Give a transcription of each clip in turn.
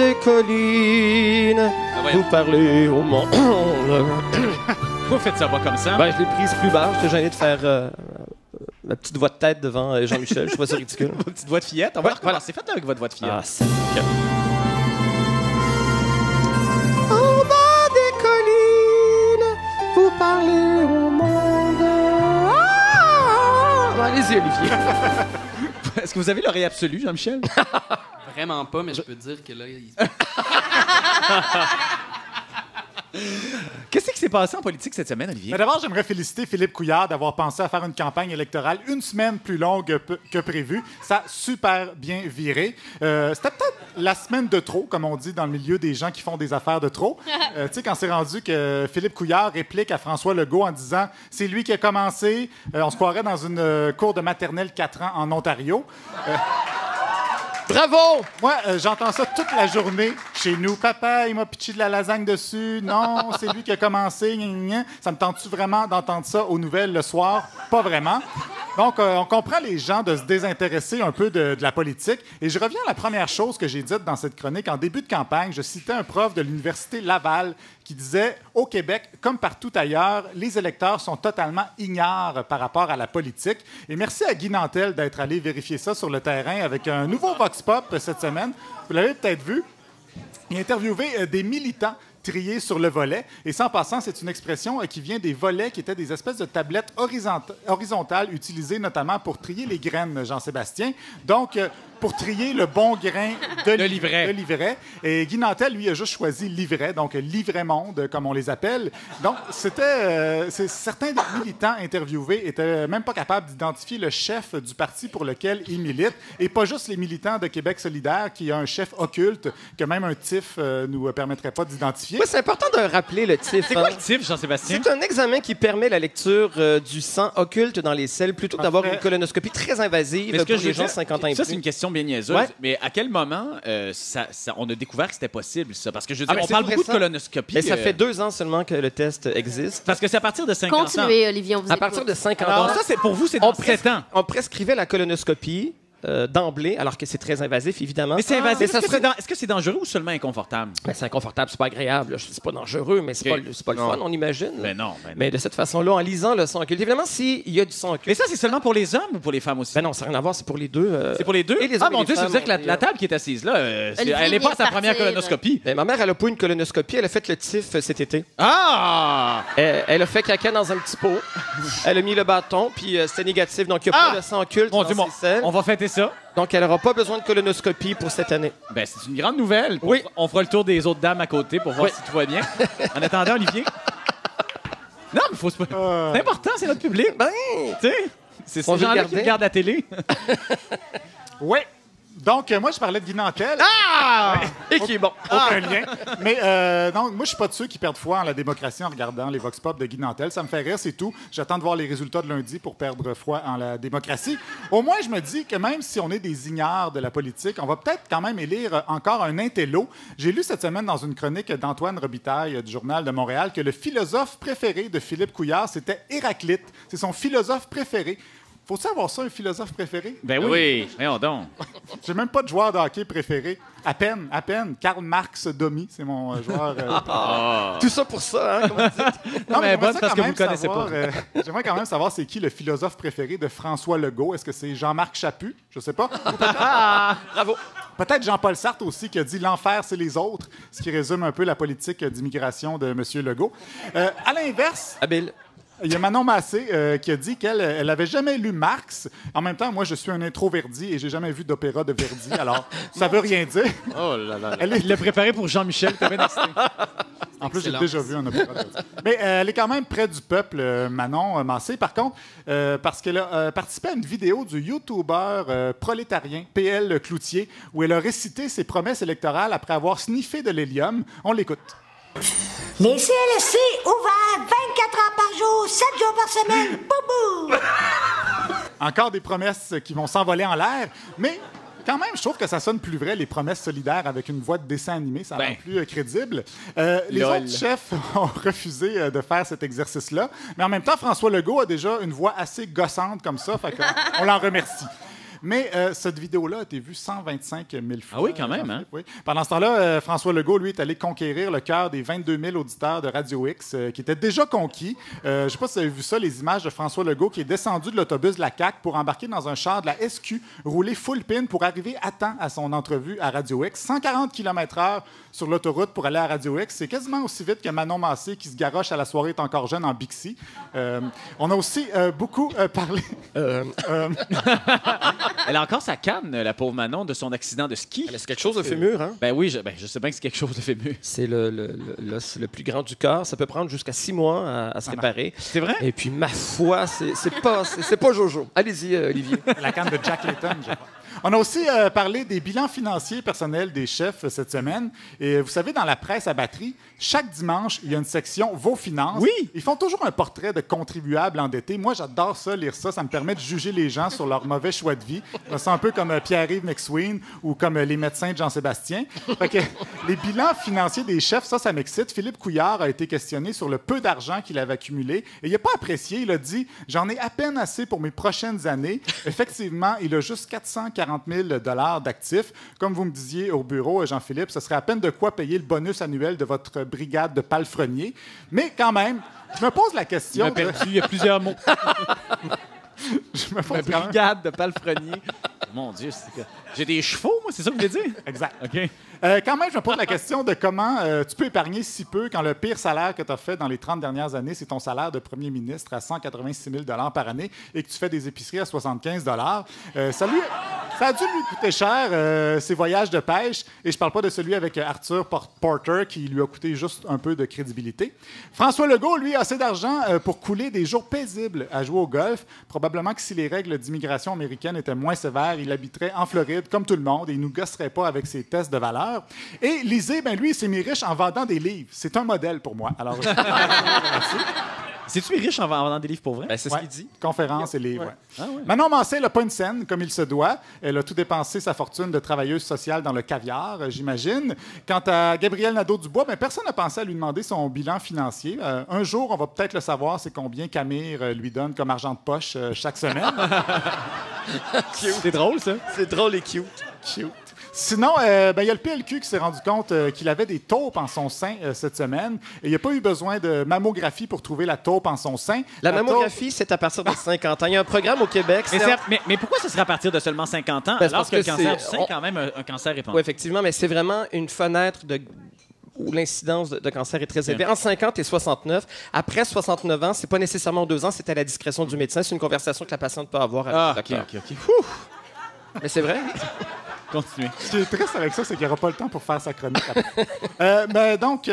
des collines, vous parlez au monde. Pourquoi vous faites ça pas comme ça? Ben, je l'ai prise plus bas. J'étais gêné de faire ma petite voix de tête devant Jean-Michel. Je trouvais ça ridicule. Votre petite voix de fillette? On va recommencer. Faites-le avec votre voix de fillette. Ah, c'est OK. En bas des collines, vous parlez au monde. Ah! Allez-y, Olivier. Est-ce que vous avez l'oreille absolue, Jean-Michel? Vraiment pas, mais je peux te dire que là... Qu'est-ce qui s'est passé en politique cette semaine, Olivier? Mais d'abord, j'aimerais féliciter Philippe Couillard d'avoir pensé à faire une campagne électorale une semaine plus longue que prévu. Ça a super bien viré. C'était peut-être la semaine de trop, comme on dit dans le milieu des gens qui font des affaires de trop. Tu sais, quand c'est rendu que Philippe Couillard réplique à François Legault en disant « C'est lui qui a commencé. On se croirait dans une cour de maternelle 4 ans en Ontario. Bravo! Moi, j'entends ça toute la journée chez nous. Papa, il m'a pitché de la lasagne dessus. Non, c'est lui qui a commencé. Gna, gna, gna. Ça me tente-tu vraiment d'entendre ça aux nouvelles le soir? Pas vraiment. Donc, on comprend les gens de se désintéresser un peu de la politique. Et je reviens à la première chose que j'ai dite dans cette chronique. En début de campagne, je citais un prof de l'Université Laval qui disait « Au Québec, comme partout ailleurs, les électeurs sont totalement ignares par rapport à la politique. » Et merci à Guy Nantel d'être allé vérifier ça sur le terrain avec un nouveau Vox Pop cette semaine. Vous l'avez peut-être vu. Il a interviewé des militants triés sur le volet. Et sans passant, c'est une expression qui vient des volets, qui étaient des espèces de tablettes horizontales utilisées notamment pour trier les graines, Jean-Sébastien. Donc, pour trier le bon grain de livret. Et Guy Nantel, lui, a juste choisi livret, donc livret monde, comme on les appelle. Donc, certains des militants interviewés étaient même pas capables d'identifier le chef du parti pour lequel ils militent. Et pas juste les militants de Québec solidaire, qui a un chef occulte que même un TIF nous permettrait pas d'identifier. Oui, c'est important de rappeler le TIF. C'est quoi le TIF, Jean-Sébastien? C'est un examen qui permet la lecture du sang occulte dans les selles plutôt que d'avoir une colonoscopie très invasive pour les gens de 50 ans et plus. Ça, c'est une question bien niaiseuse. Ouais. Mais à quel moment on a découvert que c'était possible, ça? Parce que je veux dire, mais on c'est parle tout beaucoup de récent. colonoscopie. Mais ça fait 2 ans seulement que le test existe. Parce que c'est à partir de 50 ans. Continuez, Olivier, on vous À écoute. partir de 50 Alors, ans, ça, c'est pour vous, c'est dans 7 ans. on prescrivait la colonoscopie d'emblée, alors que c'est très invasif, évidemment. Mais c'est invasif. Mais ça serait... Est-ce que c'est dangereux ou seulement inconfortable? Ben, c'est inconfortable, c'est pas agréable. C'est pas dangereux, mais c'est pas le fun, on imagine. Mais non. Mais de cette façon-là, en lisant le sang occulte, évidemment, s'il y a du sang occulte... Mais ça, c'est seulement pour les hommes ou pour les femmes aussi? Ben non, ça n'a rien à voir, c'est pour les deux. C'est pour les deux? Et les Ah, hommes et mon les Dieu, ça veut femmes, dire que la table qui est assise là, elle n'est pas à sa première colonoscopie. Ben, ma mère, elle a pas eu une colonoscopie, elle a fait le TIF cet été. Ah! Elle a fait caca dans un petit pot, elle a mis le bâton, puis c'était négatif, donc il n'y a pas de sang occulte Mon dans Dieu, ses selles. on va fêter ça. Donc elle n'aura pas besoin de colonoscopie pour cette année. Ben, c'est une grande nouvelle. Oui. On fera le tour des autres dames à côté pour voir si tout va bien. En attendant, Olivier. Non, mais faut se... C'est important, c'est notre public. Ben, Tu sais, c'est On ces veut gens-là le qui garder. regardent la télé. Oui. Donc, moi, je parlais de Guy Nantel. et qui est bon. Aucun lien. Mais non, moi, je suis pas de ceux qui perdent foi en la démocratie en regardant les Vox Pop de Guy Nantel. Ça me fait rire, c'est tout. J'attends de voir les résultats de lundi pour perdre foi en la démocratie. Au moins, je me dis que même si on est des ignares de la politique, on va peut-être quand même élire encore un intello. J'ai lu cette semaine dans une chronique d'Antoine Robitaille du Journal de Montréal que le philosophe préféré de Philippe Couillard, c'était Héraclite. C'est son philosophe préféré. Faut-tu avoir ça, un philosophe préféré? Ben oui. Voyons donc. J'ai même pas de joueur de hockey préféré. À peine. Karl Marx Domi, c'est mon joueur. Tout ça pour ça, hein, comme vous dites. Non, mais j'aimerais bonne ça parce quand que même vous le connaissez savoir, pas. J'aimerais quand même savoir c'est qui le philosophe préféré de François Legault. Est-ce que c'est Jean-Marc Chaput? Je sais pas. Bravo. Peut-être Jean-Paul Sartre aussi qui a dit « L'enfer, c'est les autres », ce qui résume un peu la politique d'immigration de M. Legault. À l'inverse... Habile. Il y a Manon Massé qui a dit qu'elle n'avait jamais lu Marx. En même temps, moi, je suis un introverti et j'ai jamais vu d'opéra de Verdi. Alors, ça veut rien dire. Oh là là. Elle est- Il l'a préparé pour Jean-Michel. T'as bien excité. En plus, j'ai Excellent. déjà vu un opéra de Verdi. Mais elle est quand même près du peuple, Manon Massé. Par contre, parce qu'elle a participé à une vidéo du YouTuber prolétarien PL Cloutier où elle a récité ses promesses électorales après avoir sniffé de l'hélium. On l'écoute. Les CLSC ouverts 24 heures par jour, 7 jours par semaine. Boubou! Encore des promesses qui vont s'envoler en l'air, mais quand même, je trouve que ça sonne plus vrai, les promesses solidaires avec une voix de dessin animé. Ça rend plus crédible. Les Lol. autres chefs ont refusé de faire cet exercice-là, mais en même temps, François Legault a déjà une voix assez gossante comme ça, fait qu'on l'en remercie. Mais cette vidéo-là a été vue 125 000 fois. Ah oui, quand même. Hein? Oui. Pendant ce temps-là, François Legault, lui, est allé conquérir le cœur des 22 000 auditeurs de Radio X qui étaient déjà conquis. Je ne sais pas si vous avez vu ça, les images de François Legault qui est descendu de l'autobus de la CAQ pour embarquer dans un char de la SQ, rouler full pin pour arriver à temps à son entrevue à Radio X. 140 km/h sur l'autoroute pour aller à Radio X. C'est quasiment aussi vite que Manon Massé qui se garoche à la soirée est encore jeune en Bixi. On a aussi beaucoup parlé... Elle a encore sa canne, la pauvre Manon, de son accident de ski. C'est quelque chose de fémur, hein? Ben oui, je sais bien que c'est quelque chose de fémur. C'est l'os le plus grand du corps. Ça peut prendre jusqu'à 6 mois à se réparer. C'est vrai? Et puis, ma foi, c'est pas Jojo. Allez-y, Olivier. La canne de Jack Layton, je crois. On a aussi parlé des bilans financiers personnels des chefs cette semaine. Et vous savez, dans la presse à batterie, chaque dimanche, il y a une section Vos finances. Oui. Ils font toujours un portrait de contribuables endettés. Moi, j'adore ça, lire ça. Ça me permet de juger les gens sur leur mauvais choix de vie. C'est un peu comme Pierre-Yves McSween ou comme les médecins de Jean-Sébastien. Fait que, les bilans financiers des chefs, ça m'excite. Philippe Couillard a été questionné sur le peu d'argent qu'il avait accumulé. Et il n'a pas apprécié. Il a dit « J'en ai à peine assez pour mes prochaines années. » Effectivement, il a juste 440 000 $ d'actifs. Comme vous me disiez au bureau, Jean-Philippe, ce serait à peine de quoi payer le bonus annuel de votre brigade de palefreniers. Mais quand même, je me pose la question... Il m'a perdu, il y a plusieurs mots. Je me pose Ma brigade de palefreniers. Mon Dieu, j'ai des chevaux, moi, c'est ça que vous voulez dire? Exact. OK. Quand même, je me pose la question de comment tu peux épargner si peu quand le pire salaire que tu as fait dans les 30 dernières années, c'est ton salaire de premier ministre à 186 000 $ par année et que tu fais des épiceries à 75 $. Ça a dû lui coûter cher, ses voyages de pêche. Et je parle pas de celui avec Arthur Porter qui lui a coûté juste un peu de crédibilité. François Legault, lui, a assez d'argent pour couler des jours paisibles à jouer au golf. Probablement que si les règles d'immigration américaine étaient moins sévères, il habiterait en Floride comme tout le monde et il nous gosserait pas avec ses tests de valeur. Et Lisée, ben lui, il s'est mis riche en vendant des livres. C'est un modèle pour moi. Alors, C'est-tu riche en vendant des livres pour vrai? Ben, c'est ce qu'il dit. Conférences et livres. Ouais. Ouais. Ah ouais. Manon Massé, elle n'a pas une scène comme il se doit. Elle a tout dépensé sa fortune de travailleuse sociale dans le caviar, j'imagine. Quant à Gabriel Nadeau-Dubois, ben, personne n'a pensé à lui demander son bilan financier. Un jour, on va peut-être le savoir, c'est combien Camire lui donne comme argent de poche chaque semaine. C'est drôle, ça. C'est drôle et cute. Cute. Sinon, il y a le PLQ qui s'est rendu compte qu'il avait des taupes en son sein cette semaine. Et il n'y a pas eu besoin de mammographie pour trouver la taupe en son sein. La mammographie, c'est à partir de 50 ans. Il y a un programme au Québec. Mais pourquoi ce serait à partir de seulement 50 ans? Ben, alors parce que le que cancer du c'est- sein est quand même un cancer répandu. Oui, effectivement, mais c'est vraiment une fenêtre où l'incidence de cancer est très élevée. En 50 et 69. Après 69 ans, c'est pas nécessairement 2 ans, c'est à la discrétion du médecin. C'est une conversation que la patiente peut avoir avec le docteur. OK. Mais c'est vrai. Continuez. Ce qui est triste avec ça, c'est qu'il n'y aura pas le temps pour faire sa chronique après. Donc,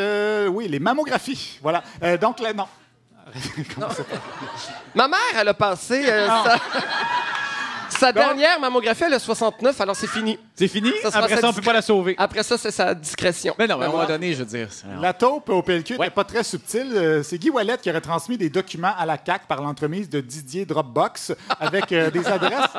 oui, les mammographies. Voilà. Donc, là, non. Ma mère, elle a passé sa dernière mammographie, elle a 69, alors c'est fini. C'est fini? Ça sera Après sa ça, on ne peut pas la sauver. Après ça, c'est sa discrétion. Mais non, mais à un moment donné, je veux dire... La taupe au PLQ n'était Ouais. pas très subtile. C'est Guy Ouellet qui aurait transmis des documents à la CAQ par l'entremise de Didier Dropbox avec des adresses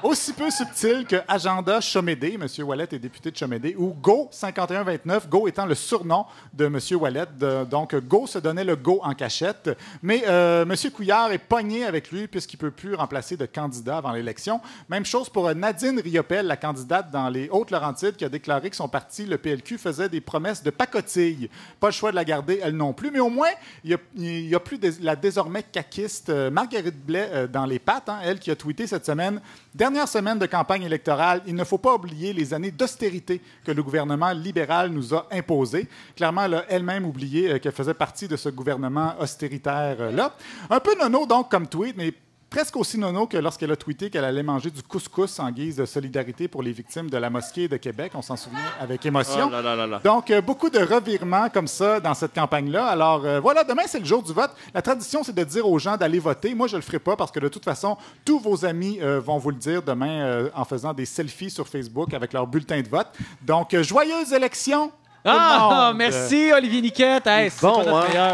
aussi peu subtiles que Agenda Chomédé, M. Ouellet est député de Chomédé, ou Go 5129, Go étant le surnom de M. Ouellet. Donc, Go se donnait le Go en cachette. Mais M. Couillard est pogné avec lui puisqu'il ne peut plus remplacer de candidat avant l'élection. Même chose pour Nadine Riopelle, la candidate dans les Hautes-Laurentides, qui a déclaré que son parti, le PLQ, faisait des promesses de pacotille. Pas le choix de la garder, elle non plus. Mais au moins, il n'y a plus la désormais caquiste Marguerite Blais dans les pattes, hein, elle qui a tweeté cette semaine. Dernière semaine de campagne électorale, il ne faut pas oublier les années d'austérité que le gouvernement libéral nous a imposées. Clairement, elle a elle-même oublié qu'elle faisait partie de ce gouvernement austéritaire-là. Un peu nono, donc, comme tweet, mais presque aussi nono que lorsqu'elle a tweeté qu'elle allait manger du couscous en guise de solidarité pour les victimes de la mosquée de Québec. On s'en souvient avec émotion. Oh là là. Donc, beaucoup de revirements comme ça dans cette campagne-là. Alors, voilà, demain, c'est le jour du vote. La tradition, c'est de dire aux gens d'aller voter. Moi, je ne le ferai pas parce que, de toute façon, tous vos amis vont vous le dire demain en faisant des selfies sur Facebook avec leur bulletin de vote. Donc, joyeuse élection! tout le monde. Merci, Olivier Niquette. Hey, c'est Bon, pas notre hein? meilleur.